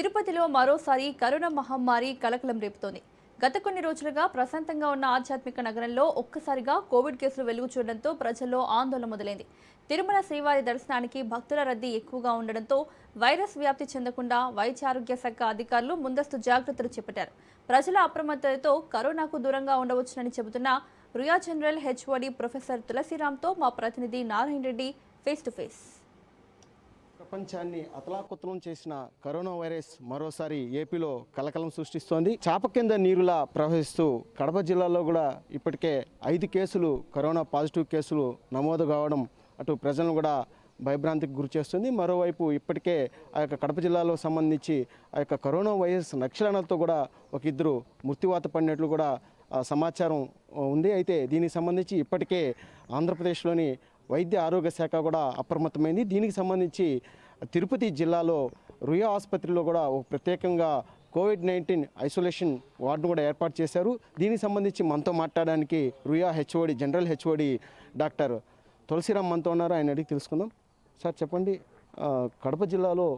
తిరుపతిలో మరోసారి కరోనా మహమ్మారి కలకలం రేపుతోంది. గత కొన్ని రోజులుగా ప్రశాంతంగా ఉన్న ఆధ్యాత్మిక నగరంలో ఒక్కసారిగా కోవిడ్ కేసులు వెలుగు చూడడంతో ప్రజల్లో ఆందోళన మొదలైంది. తిరుమల శ్రీవారి దర్శనానికి భక్తుల రద్దీ ఎక్కువగా ఉండడంతో వైరస్ వ్యాప్తి చెందకుండా వైద్య ఆరోగ్య శాఖ అధికారులు ముందస్తు జాగ్రత్తలు చేపట్టారు. ప్రజల అప్రమత్తతతో కరోనాకు దూరంగా ఉండవచ్చునని చెబుతున్న రుయా జనరల్ హెచ్ఓడి ప్రొఫెసర్ తులసిరామ్తో మా ప్రతినిధి Narayana Reddy face to face. ప్రపంచాన్ని అతలాకుతలం చేసిన కరోనా వైరస్ మరోసారి ఏపీలో కలకలం సృష్టిస్తోంది. చాప కింద నీరులా ప్రవహిస్తూ కడప జిల్లాలో కూడా ఇప్పటికే 5 కేసులు కరోనా పాజిటివ్ కేసులు నమోదు కావడం అటు ప్రజలను కూడా భయభ్రాంతికి గురి చేస్తుంది. మరోవైపు ఇప్పటికే ఆ యొక్క కడప జిల్లాలో సంబంధించి ఆ యొక్క కరోనా వైరస్ లక్షణాలతో కూడా ఒక 2 మృత్యువాత పడినట్లు కూడా సమాచారం ఉంది. అయితే దీనికి సంబంధించి ఇప్పటికే ఆంధ్రప్రదేశ్లోని వైద్య ఆరోగ్య శాఖ కూడా అప్రమత్తమైంది. దీనికి సంబంధించి తిరుపతి జిల్లాలో రుయా ఆసుపత్రిలో కూడా ఒక ప్రత్యేకంగా కోవిడ్-19 ఐసోలేషన్ వార్డును కూడా ఏర్పాటు చేశారు. దీనికి సంబంధించి మనతో మాట్లాడడానికి Ruia HOD general HOD doctor Tulsiram మనతో ఉన్నారు. ఆయన అడిగి తెలుసుకుందాం. సార్ చెప్పండి, కడప జిల్లాలో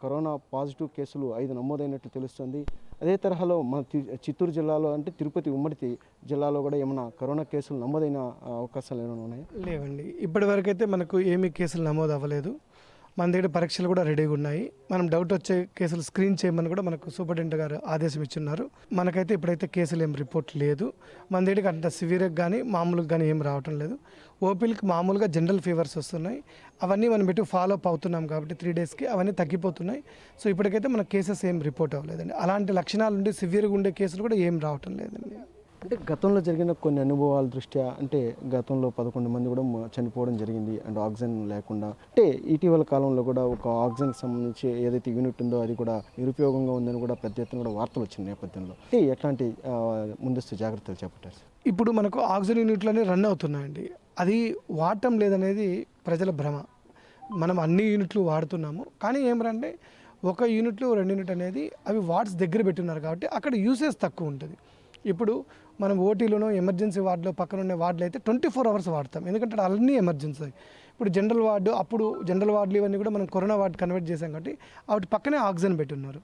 కరోనా పాజిటివ్ కేసులు 5 నమోదైనట్లు తెలుస్తుంది. అదే తరహాలో మన చిత్తూరు జిల్లాలో అంటే తిరుపతి ఉమ్మడి జిల్లాలో కూడా ఏమైనా కరోనా కేసులు నమోదైన అవకాశాలు ఏమైనా ఉన్నాయా? లేవండి, ఇప్పటివరకు అయితే మనకు ఏమీ కేసులు నమోదు అవ్వలేదు. మన దగ్గర పరీక్షలు కూడా రెడీగా ఉన్నాయి. మనం డౌట్ వచ్చే కేసులు స్క్రీన్ చేయమని కూడా మనకు సూపరింటెండెంట్ గారు ఆదేశం ఇచ్చున్నారు. మనకైతే ఇప్పుడైతే కేసులు ఏం రిపోర్ట్ లేదు. మన దగ్గరికి అంత సివియర్గా కానీ మామూలుగా కానీ ఏం రావటం లేదు. ఓపీలకి మామూలుగా జనరల్ ఫీవర్స్ వస్తున్నాయి. అవన్నీ మనం పెట్టి ఫాలో అప్ అవుతున్నాం కాబట్టి 3 డేస్కి అవన్నీ తగ్గిపోతున్నాయి. సో ఇప్పటికైతే మన కేసెస్ ఏం రిపోర్ట్ అవ్వలేదండి. అలాంటి లక్షణాలు ఉండి సివియర్గా ఉండే కేసులు కూడా ఏం రావటం లేదండి. అంటే గతంలో జరిగిన కొన్ని అనుభవాల దృష్ట్యా అంటే గతంలో 11 మంది కూడా చనిపోవడం జరిగింది అండ్ ఆక్సిజన్ లేకుండా. అంటే ఇటీవల కాలంలో కూడా ఒక ఆక్సిజన్కి సంబంధించి ఏదైతే యూనిట్ ఉందో అది కూడా నిరుపయోగంగా ఉందని కూడా పెద్ద ఎత్తున కూడా వార్తలు వచ్చిన నేపథ్యంలో అంటే ఎట్లాంటి ముందస్తు జాగ్రత్తలు చేపట్టారు? ఇప్పుడు మనకు ఆక్సిజన్ యూనిట్లనే రన్ అవుతున్నాయండి. అది వాడటం లేదనేది ప్రజల భ్రమ. మనం అన్ని యూనిట్లు వాడుతున్నాము, కానీ ఏమంటే ఒక యూనిట్లు 2 యూనిట్ అనేది అవి వార్డ్స్ దగ్గర పెట్టున్నారు కాబట్టి అక్కడ యూసేజ్ తక్కువ ఉంటుంది. ఇప్పుడు మనం ఓటీలోనో ఎమర్జెన్సీ వార్డులో పక్కన ఉన్న వార్డులు అయితే 24 అవర్స్ వాడతాం, ఎందుకంటే అన్నీ ఎమర్జెన్సీ. ఇప్పుడు జనరల్ వార్డు అప్పుడు జనరల్ వార్డులు ఇవన్నీ కూడా మనం కరోనా వార్డు కన్వర్ట్ చేసాం కాబట్టి వాటి పక్కనే ఆక్సిజన్ పెట్టున్నారు.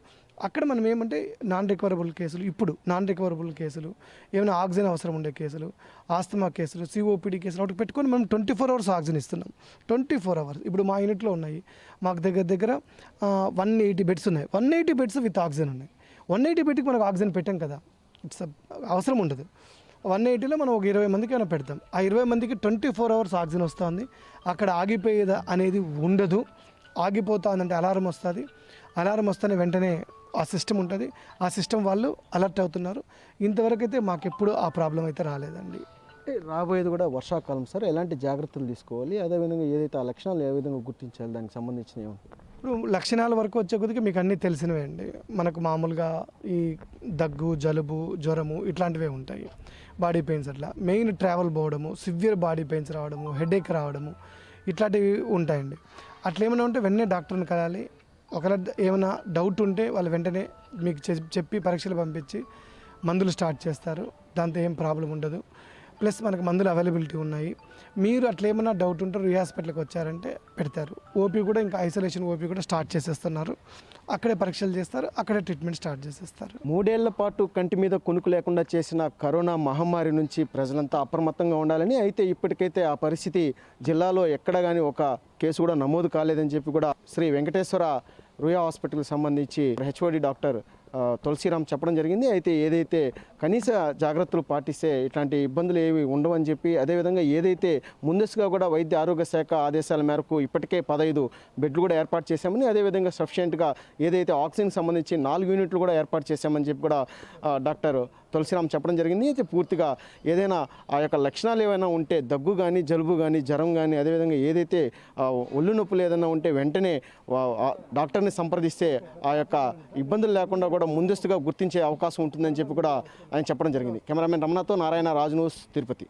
అక్కడ మనం ఏమంటే నాన్ రికవరబుల్ కేసులు, ఇప్పుడు నాన్ రికవరబుల్ కేసులు, ఏమైనా ఆక్సిజన్ అవసరం ఉండే కేసులు, ఆస్తమా కేసులు, సిఓపిడి కేసులు వాటికి పెట్టుకొని మనం 24 అవర్స్ ఆక్సిజన్ ఇస్తున్నాం. 24 అవర్స్ ఇప్పుడు మా యూనిట్లో ఉన్నాయి. మాకు దగ్గర 180 బెడ్స్ ఉన్నాయి. 180 బెడ్స్ విత్ ఆక్సిజన్ ఉన్నాయి. 180 బెడ్కి మనకు ఆక్సిజన్ పెట్టాం కదా, అవసరం ఉండదు. 180లో మనం ఒక 20 మందికి ఏమైనా పెడతాం. ఆ 20 మందికి 24 అవర్స్ ఆక్సిజన్ వస్తుంది. అక్కడ ఆగిపోయేదా అనేది ఉండదు. ఆగిపోతుందంటే అలారం వస్తుంది. అలారం వస్తేనే వెంటనే ఆ సిస్టమ్ ఉంటుంది. ఆ సిస్టమ్ వాళ్ళు అలర్ట్ అవుతున్నారు. ఇంతవరకు అయితే మాకెప్పుడు ఆ ప్రాబ్లం అయితే రాలేదండి. అంటే రాబోయేది కూడా వర్షాకాలం సార్, ఎలాంటి జాగ్రత్తలు తీసుకోవాలి, అదేవిధంగా ఏదైతే ఆ లక్షణాలు ఏ విధంగా గుర్తించాలి, దానికి సంబంధించిన ఇప్పుడు లక్షణాల వరకు వచ్చే కొద్దిగా మీకు అన్నీ తెలిసినవే అండి. మనకు మామూలుగా ఈ దగ్గు, జలుబు, జ్వరము ఇట్లాంటివే ఉంటాయి. బాడీ పెయిన్స్ అట్లా మెయిన్ ట్రావెల్ పోవడము, సివియర్ బాడీ పెయిన్స్ రావడము, హెడేక్ రావడము ఇట్లాంటివి ఉంటాయండి. అట్లా ఏమైనా ఉంటే వెంటనే డాక్టర్ని కలాలి. ఒకవేళ ఏమైనా డౌట్ ఉంటే వాళ్ళు వెంటనే మీకు చెప్పి పరీక్షలు పంపించి మందులు స్టార్ట్ చేస్తారు. దాంతో ఏం ప్రాబ్లం ఉండదు. ప్లస్ మనకు మందులు అవైలబిలిటీ ఉన్నాయి. మీరు అట్లా ఏమైనా డౌట్ ఉంటే రుయా హాస్పిటల్కి వచ్చారంటే పెడతారు. ఓపీ కూడా ఇంకా ఐసోలేషన్ ఓపీ కూడా స్టార్ట్ చేసేస్తున్నారు. అక్కడే పరీక్షలు చేస్తారు, అక్కడే ట్రీట్మెంట్ స్టార్ట్ చేసేస్తారు. 3 ఏళ్ల పాటు కంటి మీద కొనుక్కు లేకుండా చేసిన కరోనా మహమ్మారి నుంచి ప్రజలంతా అప్రమత్తంగా ఉండాలని, అయితే ఇప్పటికైతే ఆ పరిస్థితి జిల్లాలో ఎక్కడ కానీ ఒక కేసు కూడా నమోదు కాలేదని చెప్పి కూడా శ్రీ వెంకటేశ్వర రుయా హాస్పిటల్కి సంబంధించి హెచ్ఓడి డాక్టర్ తులసిరామ్ చెప్పడం జరిగింది. అయితే ఏదైతే కనీస జాగ్రత్తలు పాటిస్తే ఇట్లాంటి ఇబ్బందులు ఏవి ఉండవని చెప్పి, అదేవిధంగా ఏదైతే ముందస్తుగా కూడా వైద్య ఆరోగ్య శాఖ ఆదేశాల మేరకు ఇప్పటికే 15 బెడ్లు కూడా ఏర్పాటు చేశామని, అదేవిధంగా సఫిషియెంట్గా ఏదైతే ఆక్సిజన్ సంబంధించి 4 యూనిట్లు కూడా ఏర్పాటు చేశామని చెప్పి కూడా డాక్టర్ తులసిరామ్ చెప్పడం జరిగింది. అయితే పూర్తిగా ఏదైనా ఆ యొక్క లక్షణాలు ఏమైనా ఉంటే దగ్గు కానీ, జలుబు కానీ, జ్వరం కానీ, అదేవిధంగా ఏదైతే ఒళ్ళు నొప్పులు ఏదైనా ఉంటే వెంటనే డాక్టర్ని సంప్రదిస్తే ఆ యొక్క ఇబ్బందులు లేకుండా కూడా ముందస్తుగా గుర్తించే అవకాశం ఉంటుందని చెప్పి కూడా ఆయన చెప్పడం జరిగింది. కెమెరామెన్ రమణతో నారాయణ, రాజ్ న్యూస్, తిరుపతి.